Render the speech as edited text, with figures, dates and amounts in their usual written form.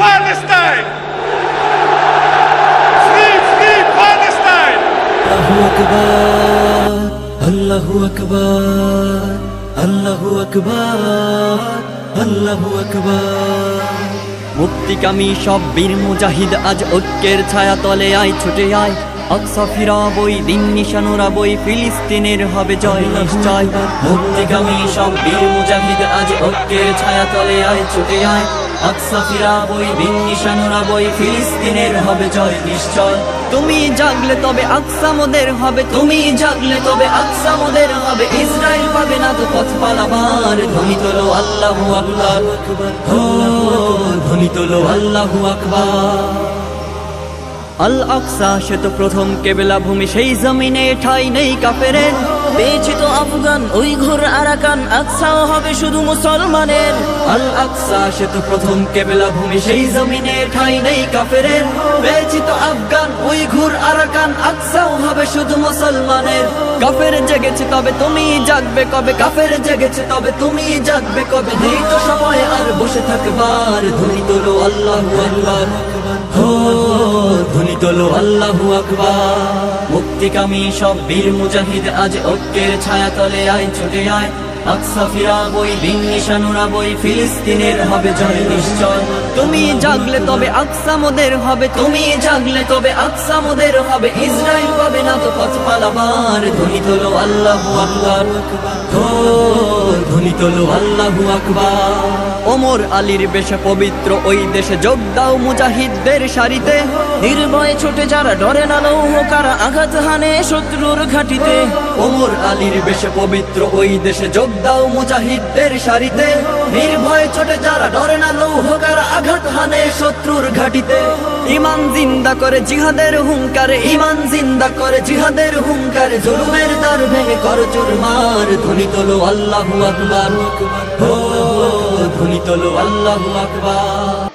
Palestine! Free Palestine! Allahu Akbar, Allahu Akbar, Allahu Akbar। মুক্তিকামী সব বীর মুজাহিদ আজ ঐক্যের ছায়া তলে আয়, ছুটে আয়, আকসা ফিরাবই, দিন নিশান উড়াবই, ফিলিস্তিনের হবে জয় নিশ্চয়। মুক্তিকামী সব বীর মুজাহিদ আজ ঐক্যের ছায়া তলে আয়, ছুটে আয়, আকসা ফিরাবই, দিন নিশান উড়াবই, ফিলিস্তিনের হবে জয় নিশ্চয়। তুমি জাগলে তবে আকসা মোদের হবে, তুমি জাগলে তবে আকসা মোদের হবে, ইসরায়েল পাবে না তো পথ পালাবার। ধ্বনি তোলো আল্লাহু আকবার, হো ধ্বনি তোলো আল্লাহু আকবার। আল আকসা সে তো প্রথম কেবলা ভূমি, সেই জমিনে ঠাই নেই কাফেরের। পেয়েছি তো আফগান, উইঘুর, আরাকান, আকসাও হবে শুধু মুসলমানের। আল আকসা সে তো প্রথম কেবলা ভূমি, সেই জমিনে ঠাই নেই কাফেরের। পেয়েছি তো আফগান, উইঘুর, আরাকান, আকসাও হবে শুধু মুসলমানের। কাফের জেগেছে তবে তুমি জাগবে কবে, কাফের জেগেছে তবে তুমি জাগবে কবে, নেই তো সময় আর বসে থাকবার। ধ্বনি তোলো আল্লাহু আকবার, হো ধ্বনি তোলো আল্লাহু আকবার। মুক্তিকামী সব বীর মুজাহিদ আজ ঐক্যের ছায়া তলে আয়, ছুটে আয়, আকসা ফিরাবই, দিন নিশান উড়াবই, ফিলিস্তিনের হবে জয় নিশ্চয়। তুমি জাগলে তবে আকসা মোদের হবে, তুমি জাগলে তবে আকসা মোদের হবে, ইসরায়েল পাবে না তো পথ পালাবার। ধ্বনি তোলো আল্লাহু আকবার, হো ধ্বনি তোলো আল্লাহু আকবার। ওমর আলীর বেশে পবিত্র ওই দেশে যোগ দাও মুজাহিদদের সারিতে। নির্ভয়ে ছোটে যারা, ডরে না লৌহকারা, আঘাত হানে শত্রুর ঘাটিতে। ওমর আলীর বেশে পবিত্র ওই দেশে যোগ দাও মুজাহিদদের সারিতে। নির্ভয়ে ছোটে যারা, ডরে না লৌহকারা, আঘাত হানে শত্রুর ঘাটিতে। ইমান জিন্দা করে জিহাদের হুঙ্কারে, ইমান জিন্দা করে জিহাদের হুঙ্কারে, জুলুমের দ্বার ভেঙে কর চুরমার। ধ্বনি তোলো আল্লাহু আকবার, হো ধ্বনি তোলো আল্লাহু আকবার।